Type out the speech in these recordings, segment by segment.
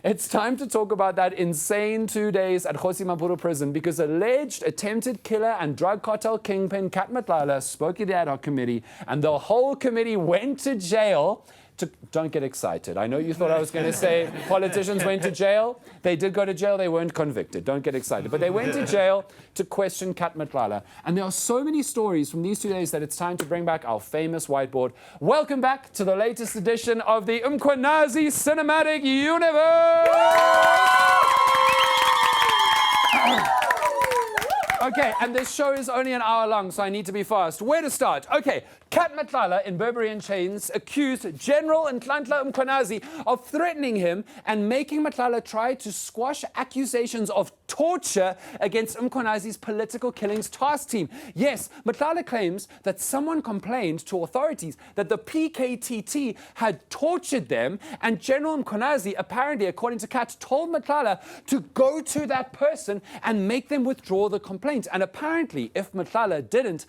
It's time to talk about that insane 2 days at Khosimapuro prison because alleged attempted killer and drug cartel kingpin Cat Matlala spoke at the Ad Hoc committee, and the whole committee went to jail. Don't get excited. I know you thought I was going to say politicians went to jail. They did go to jail. They weren't convicted. Don't get excited. But they went to jail to question Cat Matlala. And there are so many stories from these 2 days that it's time to bring back our famous whiteboard. Welcome back to the latest edition of the Mkhwanazi Cinematic Universe! Okay, and this show is only an hour long, so I need to be fast. Where to start? Okay, Cat Matlala in Bribery and Chains accused General Nhlanhla Mkhwanazi of threatening him and making Matlala try to squash accusations of torture against Mkhwanazi's political killings task team. Yes, Matlala claims that someone complained to authorities that the PKTT had tortured them, and General Mkhwanazi, apparently, according to Cat, told Matlala to go to that person and make them withdraw the complaint. And apparently, if Matlala didn't,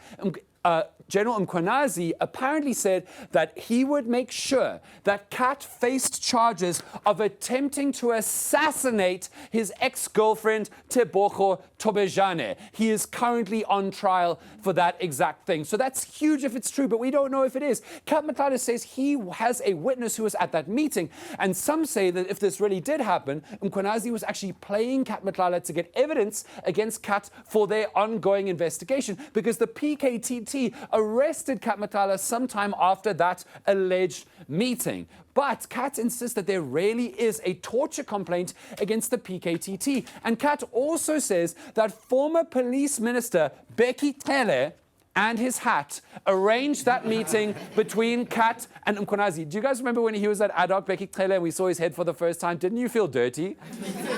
General Mkhwanazi apparently said that he would make sure that Cat faced charges of attempting to assassinate his ex-girlfriend, Tebogo Tobejane. He is currently on trial for that exact thing. So that's huge if it's true, but we don't know if it is. Cat Matlala says he has a witness who was at that meeting, and some say that if this really did happen, Mkhwanazi was actually playing Cat Matlala to get evidence against Cat for their ongoing investigation, because the PKTT arrested Cat Matlala sometime after that alleged meeting. But Cat insists that there really is a torture complaint against the PKTT. And Cat also says that former police minister Bheki Cele and his hat arranged that meeting between Cat and Mkhwanazi. Do you guys remember when he was at Ad Hoc, Bheki Cele, and we saw his head for the first time? Didn't you feel dirty?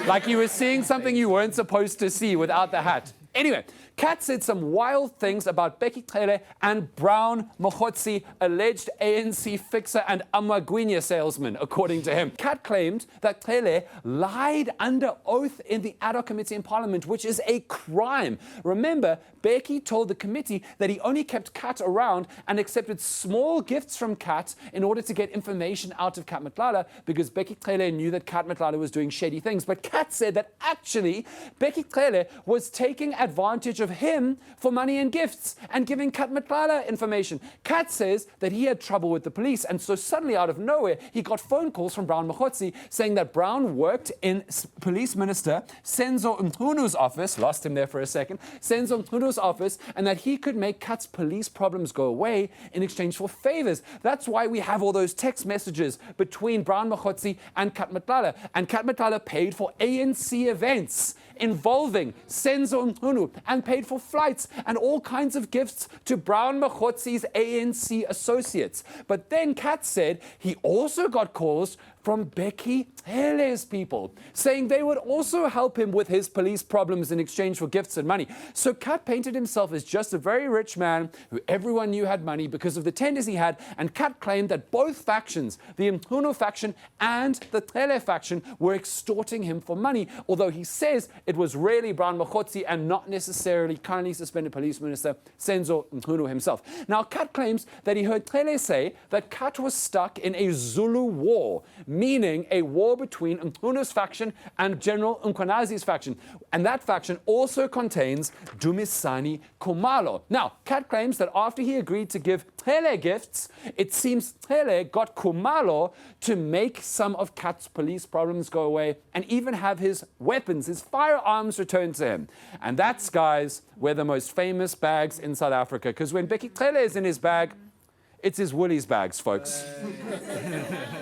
Like you were seeing something you weren't supposed to see without the hat. Anyway, Cat said some wild things about Bheki Cele and Brown Mokhotsi, alleged ANC fixer and Amagwinya salesman, according to him. Cat claimed that Cele lied under oath in the Ad Hoc committee in Parliament, which is a crime. Remember, Bheki told the committee that he only kept Cat around and accepted small gifts from Cat in order to get information out of Cat Matlala, because Bheki Cele knew that Cat Matlala was doing shady things. But Cat said that actually Bheki Cele was taking advantage of him for money and gifts and giving Cat Matlala information. Cat says that he had trouble with the police, and so suddenly out of nowhere he got phone calls from Brown Mokhotsi saying that Brown worked in Police Minister Senzo Mtunu's office, lost him there for a second, Senzo Mtunu's office, and that he could make Cat's police problems go away in exchange for favors. That's why we have all those text messages between Brown Mokhotsi and Cat Matlala. And Cat Matlala paid for ANC events involving Senzo Mtunu and paid for flights and all kinds of gifts to Brown Mokhotzi's ANC associates. But then Cat said he also got calls from Bheki Cele's people, saying they would also help him with his police problems in exchange for gifts and money. So Cat painted himself as just a very rich man who everyone knew had money because of the tenders he had, and Cat claimed that both factions, the Mtunu faction and the Cele faction, were extorting him for money, although he says it was really Brown Mokhotsi and not necessarily currently suspended police minister Senzo Mtunu himself. Now, Cat claims that he heard Cele say that Cat was stuck in a Zulu war, meaning a war between Mtunu's faction and General Mkhwanazi's faction. And that faction also contains Dumisani Khumalo. Now, Cat claims that after he agreed to give Cele gifts, it seems Cele got Khumalo to make some of Cat's police problems go away and even have his weapons, his firearms, returned to him. And that's, guys, where the most famous bags in South Africa, because when Bheki Cele is in his bag, it's his Woolies bags, folks.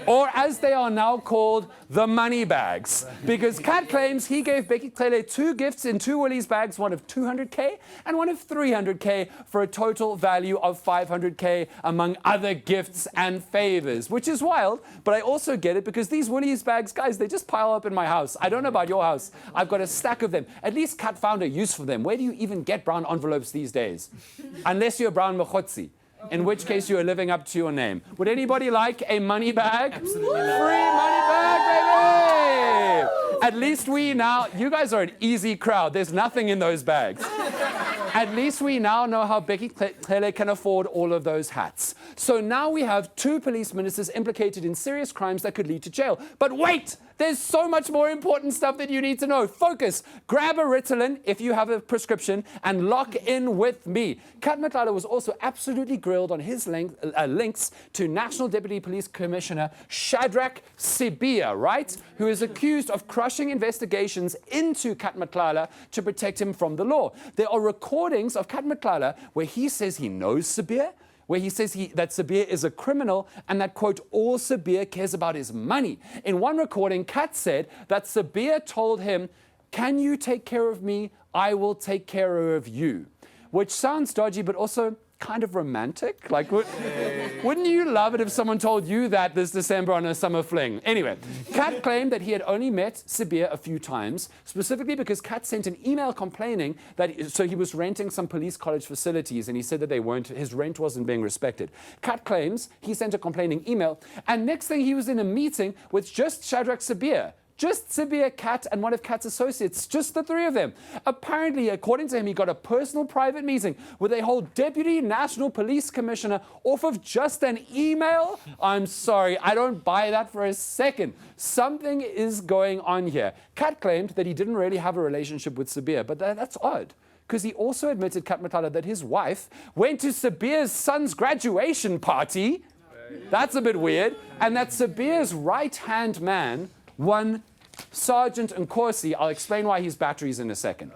Or as they are now called, the money bags. Because Cat claims he gave Bheki Cele 2 gifts in 2 Woolies bags, one of 200K and one of 300K, for a total value of 500K, among other gifts and favors, which is wild, but I also get it because these Woolies bags, guys, they just pile up in my house. I don't know about your house. I've got a stack of them. At least Cat found a use for them. Where do you even get brown envelopes these days? Unless you're Brown Mokhotsi, in which case you are living up to your name. Would anybody like a money bag? Absolutely not. Free money bag, baby! At least we now, you guys are an easy crowd. There's nothing in those bags. At least we now know how Becky Cele can afford all of those hats. So now we have 2 police ministers implicated in serious crimes that could lead to jail. But wait! There's so much more important stuff that you need to know. Focus. Grab a Ritalin if you have a prescription and lock in with me. Cat Matlala was also absolutely grilled on his links to National Deputy Police Commissioner Shadrach Sibiya, right? Who is accused of crushing investigations into Cat Matlala to protect him from the law. There are recordings of Cat Matlala where he says he knows Sibiya, where he says that Sibiya is a criminal and that, quote, all Sibiya cares about is money. In one recording, Cat said that Sibiya told him, "Can you take care of me? I will take care of you." Which sounds dodgy, but also kind of romantic. Like, wouldn't you love it if someone told you that this December on a summer fling? Anyway, Cat claimed that he had only met Sibiya a few times, specifically because Cat sent an email complaining that so he was renting some police college facilities, and he said that his rent wasn't being respected. Cat claims he sent a complaining email, and next thing he was in a meeting with just Shadrach Sibiya. Just Sibiya, Cat, and one of Cat's associates, just the 3 of them. Apparently, according to him, he got a personal private meeting with a whole Deputy National Police Commissioner off of just an email. I'm sorry, I don't buy that for a second. Something is going on here. Cat claimed that he didn't really have a relationship with Sibiya, but that's odd, because he also admitted, Cat Matlala, that his wife went to Sibiya's son's graduation party. That's a bit weird. And that Sibiya's right-hand man, one Sergeant Nkosi, I'll explain why he's batteries in a second.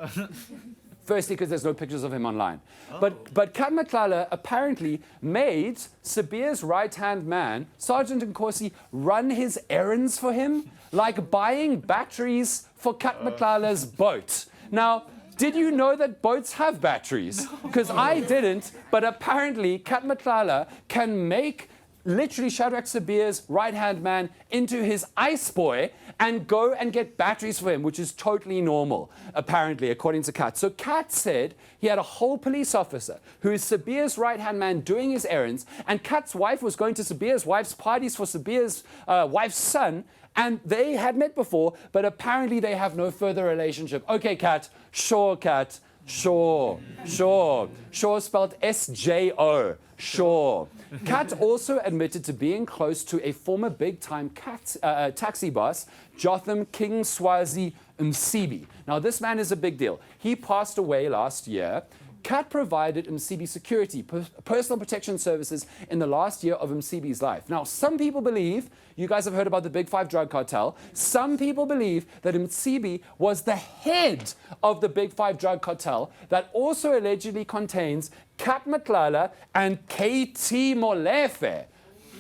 Firstly, because there's no pictures of him online. But Cat Matlala apparently made Sibiya's right-hand man, Sergeant Nkosi, run his errands for him, like buying batteries for Cat Matlala's boat. Now, did you know that boats have batteries? Because I didn't, but apparently Cat Matlala can make literally Shadrach Sibiya's right-hand man into his ice boy and go and get batteries for him, which is totally normal, apparently, according to Cat. So Cat said he had a whole police officer who is Sibiya's right-hand man doing his errands, and Cat's wife was going to Sibiya's wife's parties for Sibiya's wife's son, and they had met before, but apparently they have no further relationship. Okay, Cat. Sure, Cat. Sure. Sure. Sure spelled S-J-O. Sure. Cat also admitted to being close to a former big-time taxi boss, Jotham King Swazi Msibi. Now, this man is a big deal. He passed away last year. Cat provided Msibi security, personal protection services in the last year of Msibi's life. Now, some people believe, you guys have heard about the Big 5 drug cartel, some people believe that Msibi was the head of the Big 5 drug cartel that also allegedly contains Cat Matlala and KT Molefe.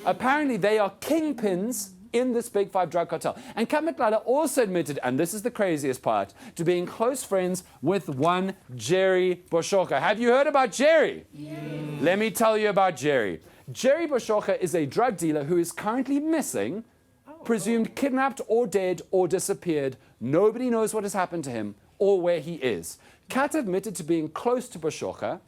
Apparently, they are kingpins in this Big 5 drug cartel. And Cat Matlala also admitted, and this is the craziest part, to being close friends with one Jerry Boshoka. Have you heard about Jerry? Yeah. Let me tell you about Jerry. Jerry Boshoka is a drug dealer who is currently missing, presumed kidnapped or dead or disappeared. Nobody knows what has happened to him or where he is. Cat admitted to being close to Boshoka,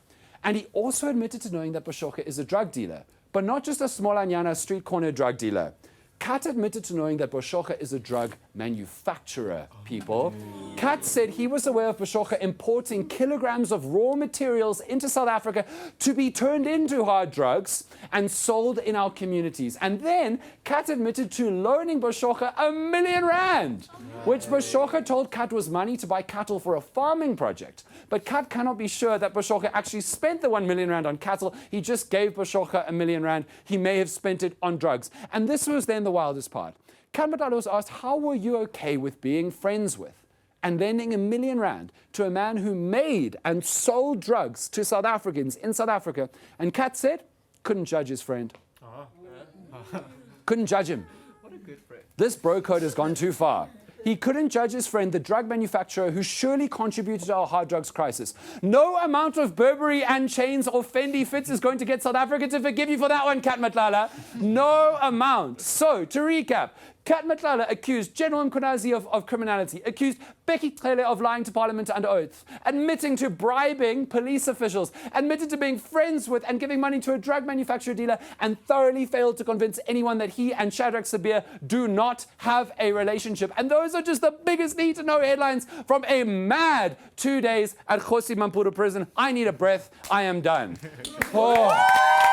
and he also admitted to knowing that Boshoka is a drug dealer, but not just a small Anyana street corner drug dealer. Cat admitted to knowing that Boshoka is a drug manufacturer, people. Cat said he was aware of Boshoka importing kilograms of raw materials into South Africa to be turned into hard drugs and sold in our communities. And then Cat admitted to loaning Boshoka R1 million, which Boshoka told Cat was money to buy cattle for a farming project. But Cat cannot be sure that Boshoka actually spent the R1 million on cattle. He just gave Boshoka R1 million. He may have spent it on drugs. And this was then the wildest part. Cat Matlala was asked, how were you okay with being friends with and lending R1 million to a man who made and sold drugs to South Africans in South Africa? And Cat said, couldn't judge his friend. Couldn't judge him. What a good friend. This bro code has gone too far. He couldn't judge his friend, the drug manufacturer who surely contributed to our hard drugs crisis. No amount of Burberry and chains or Fendi fits is going to get South Africa to forgive you for that one, Cat Matlala. No amount. So, to recap, Cat Matlala accused General Mkhwanazi of criminality, accused Becky Cele of lying to Parliament under oath, admitting to bribing police officials, admitted to being friends with and giving money to a drug manufacturer dealer, and thoroughly failed to convince anyone that he and Shadrach Sibiya do not have a relationship. And those Those are just the biggest need-to-know headlines from a mad 2 days at Kgosi Mampuru prison. I need a breath. I am done. Oh.